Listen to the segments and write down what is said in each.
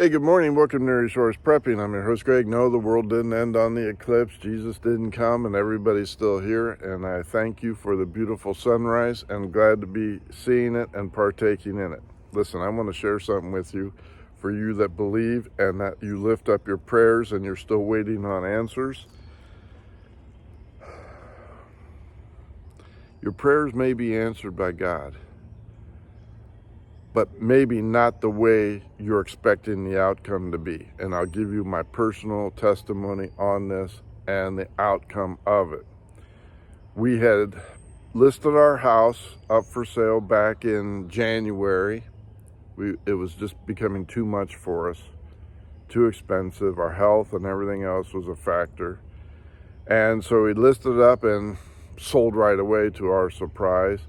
Hey, good morning. Welcome to Resource Prepping. I'm your host, Greg. No, the world didn't end on the eclipse. Jesus didn't come, and everybody's still here. And I thank you for the beautiful sunrise, and glad to be seeing it and partaking in it. Listen, I want to share something with you for you that believe and that you lift up your prayers and you're still waiting on answers. Your prayers may be answered by God, but maybe not the way you're expecting the outcome to be. And I'll give you my personal testimony on this and the outcome of it. We had listed our house up for sale back in January. It was just becoming too much for us, too expensive. Our health and everything else was a factor. And so we listed it up and sold right away, to our surprise.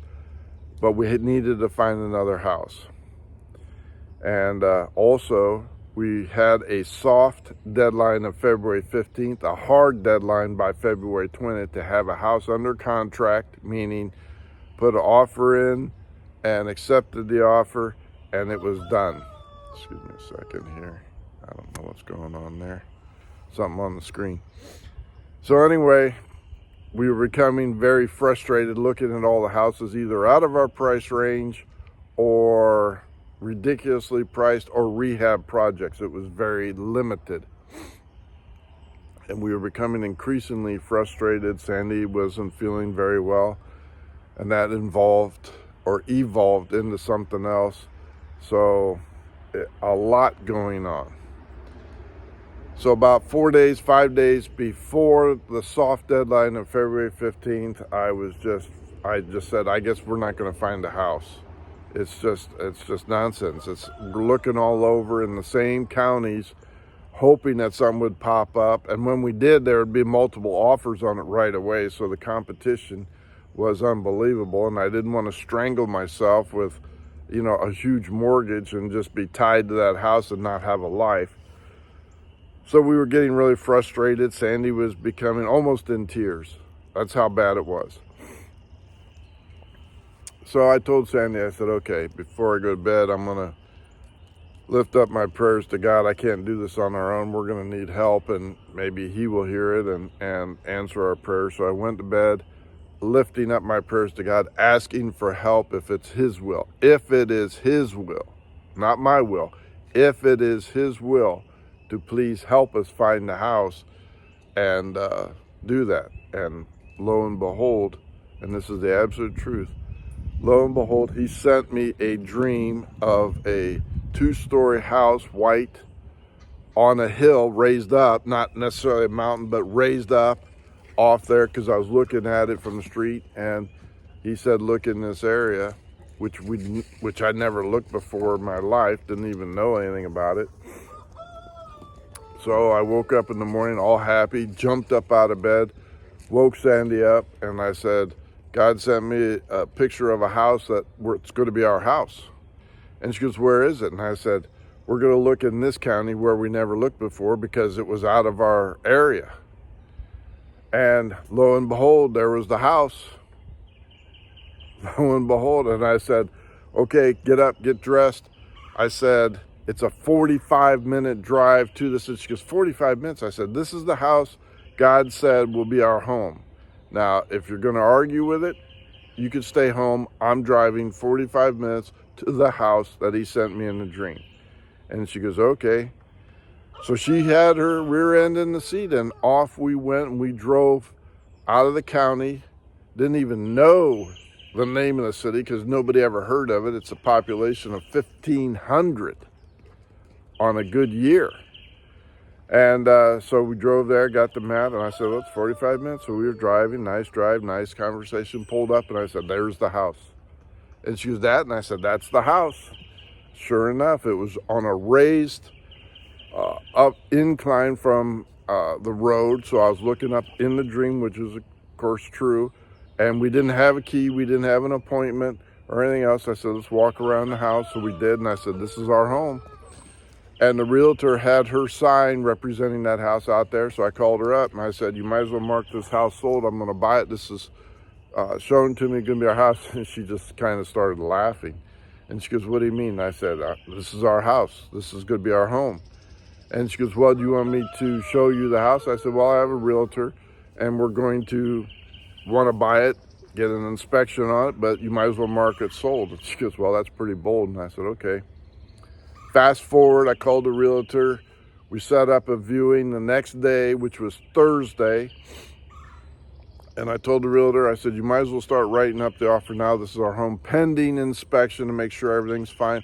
But we needed to find another house. And also, we had a soft deadline of February 15th, a hard deadline by February 20th to have a house under contract, meaning put an offer in and accepted the offer, and it was done. Excuse me a second here. I don't know what's going on there. Something on the screen. So anyway, we were becoming very frustrated looking at all the houses either out of our price range or ridiculously priced or rehab projects. It was very limited. And we were becoming increasingly frustrated. Sandy wasn't feeling very well, and that evolved into something else. So a lot going on. So about 5 days before the soft deadline of February 15th, I just said, I guess we're not going to find a house. It's just nonsense. It's looking all over in the same counties, hoping that something would pop up. And when we did, there would be multiple offers on it right away. So the competition was unbelievable. And I didn't want to strangle myself with, a huge mortgage and just be tied to that house and not have a life. So we were getting really frustrated. Sandy was becoming almost in tears. That's how bad it was. So I told Sandy, I said, okay, before I go to bed, I'm going to lift up my prayers to God. I can't do this on our own. We're going to need help, and maybe He will hear it and answer our prayers. So I went to bed lifting up my prayers to God, asking for help if it's His will. If it is His will, not my will, if it is His will to please help us find the house and do that. And lo and behold, and this is the absolute truth, lo and behold, He sent me a dream of a 2-story house, white, on a hill, raised up, not necessarily a mountain, but raised up off there, because I was looking at it from the street. And He said, look in this area, which I never looked before in my life, didn't even know anything about it. So I woke up in the morning all happy, jumped up out of bed, woke Sandy up, and I said, God sent me a picture of a house it's going to be our house. And she goes, where is it? And I said, we're going to look in this county where we never looked before because it was out of our area. And lo and behold, there was the house. Lo and behold. And I said, okay, get up, get dressed. I said, it's a 45-minute drive to this. And she goes, 45 minutes? I said, this is the house God said will be our home. Now, if you're going to argue with it, you could stay home. I'm driving 45 minutes to the house that He sent me in the dream. And she goes, okay. So she had her rear end in the seat, and off we went, and we drove out of the county. Didn't even know the name of the city because nobody ever heard of it. It's a population of 1,500 on a good year. And so we drove there, got the map, and I said, well, it's 45 minutes. So we were driving, nice drive, nice conversation, pulled up, and I said, there's the house. And she was that, and I said, that's the house. Sure enough, it was on a raised up incline from the road. So I was looking up in the dream, which was, of course, true. And we didn't have a key. We didn't have an appointment or anything else. I said, let's walk around the house. So we did, and I said, this is our home. And the realtor had her sign representing that house out there. So I called her up and I said, you might as well mark this house sold. I'm going to buy it. This is shown to me, going to be our house. And she just kind of started laughing. And she goes, what do you mean? I said, this is our house. This is going to be our home. And she goes, well, do you want me to show you the house? I said, well, I have a realtor, and we're going to want to buy it, get an inspection on it, but you might as well mark it sold. And she goes, well, that's pretty bold. And I said, okay. Fast forward, I called the realtor. We set up a viewing the next day, which was Thursday. And I told the realtor, I said, you might as well start writing up the offer now. This is our home pending inspection to make sure everything's fine.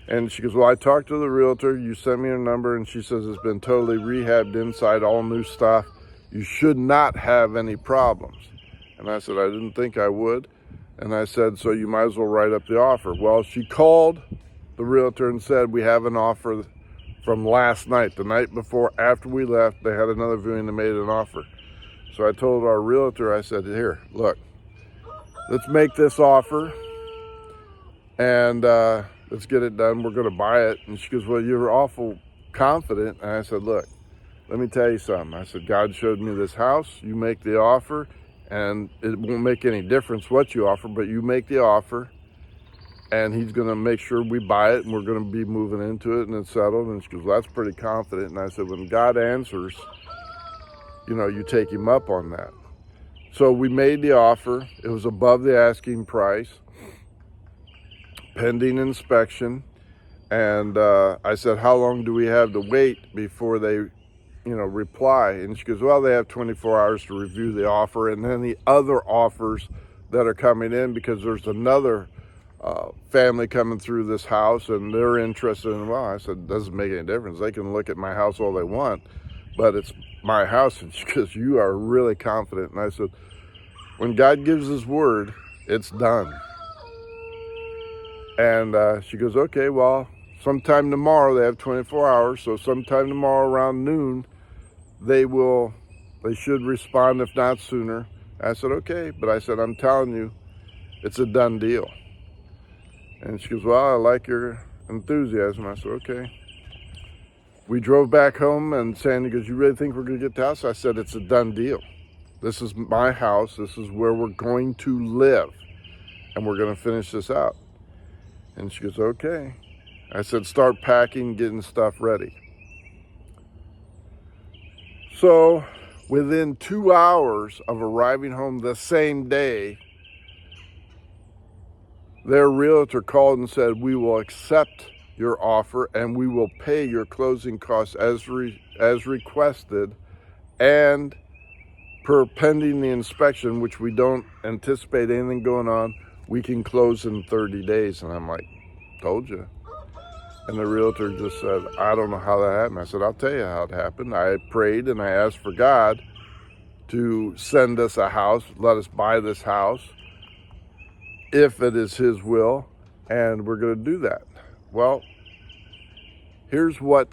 And she goes, well, I talked to the realtor. You sent me her number, and she says it's been totally rehabbed inside, all new stuff. You should not have any problems. And I said, I didn't think I would. And I said, so you might as well write up the offer. Well, she called the realtor and said, we have an offer from last night. The night before, after we left, they had another viewing and made an offer. So I told our realtor, I said, here, look, let's make this offer and let's get it done. We're going to buy it. And she goes, well, you're awful confident. And I said, look, let me tell you something. I said, God showed me this house. You make the offer, and it won't make any difference what you offer, but you make the offer, and he's going to make sure we buy it, and we're going to be moving into it, and it's settled. And she goes, well, that's pretty confident. And I said, when God answers, you take him up on that. So we made the offer. It was above the asking price, pending inspection. And I said, how long do we have to wait before they, reply? And she goes, well, they have 24 hours to review the offer and then the other offers that are coming in, because there's another family coming through this house and they're interested in, well, I said, doesn't make any difference. They can look at my house all they want, but it's my house. And she goes, you are really confident. And I said, when God gives his word, it's done. And she goes, okay, well, sometime tomorrow, they have 24 hours. So sometime tomorrow around noon, they should respond, if not sooner. I said, okay. But I said, I'm telling you, it's a done deal. And she goes, well, I like your enthusiasm. I said, okay. We drove back home, and Sandy goes, you really think we're going to get the house? I said, it's a done deal. This is my house. This is where we're going to live, and we're going to finish this out. And she goes, okay. I said, start packing, getting stuff ready. So within 2 hours of arriving home the same day, their realtor called and said, we will accept your offer and we will pay your closing costs as requested, and per pending the inspection, which we don't anticipate anything going on, we can close in 30 days. And I'm like, told you. And the realtor just said, I don't know how that happened. I said, I'll tell you how it happened. I prayed and I asked for God to send us a house, let us buy this house, if it is his will, and we're going to do that. Well, here's what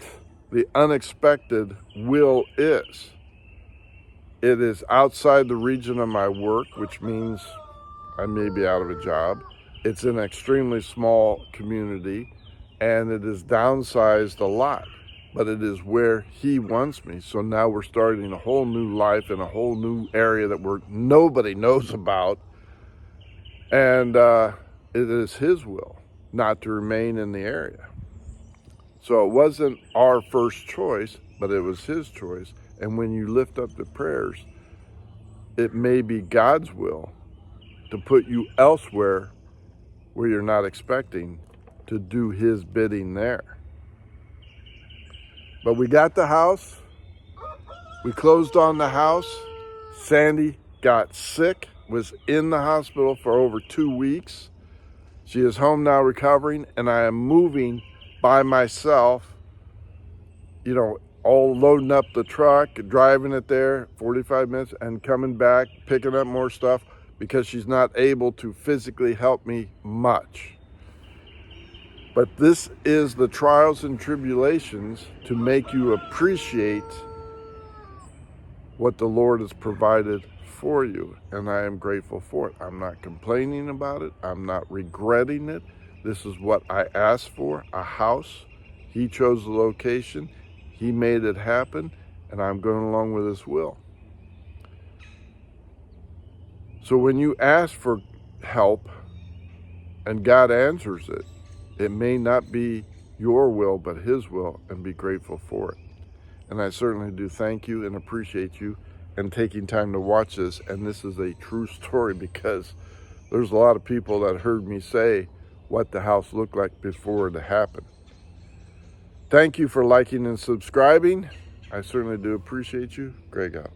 the unexpected will is. It is outside the region of my work, which means I may be out of a job. It's an extremely small community, and it is downsized a lot, but it is where he wants me. So now we're starting a whole new life in a whole new area that nobody knows about. And it is his will not to remain in the area. So it wasn't our first choice, but it was his choice. And when you lift up the prayers, it may be God's will to put you elsewhere where you're not expecting, to do his bidding there. But we got the house. We closed on the house. Sandy got sick, was in the hospital for over 2 weeks. She is home now recovering, and I am moving by myself, all loading up the truck, driving it there 45 minutes and coming back, picking up more stuff, because she's not able to physically help me much. But this is the trials and tribulations to make you appreciate what the Lord has provided for you. And I am grateful for it. I'm not complaining about it. I'm not regretting it. This is what I asked for, a house. He chose the location. He made it happen. And I'm going along with his will. So when you ask for help and God answers it, It may not be your will, but His will, and be grateful for it. And I certainly do thank you and appreciate you and taking time to watch this. And this is a true story, because there's a lot of people that heard me say what the house looked like before it happened. Thank you for liking and subscribing. I certainly do appreciate you. Greg out.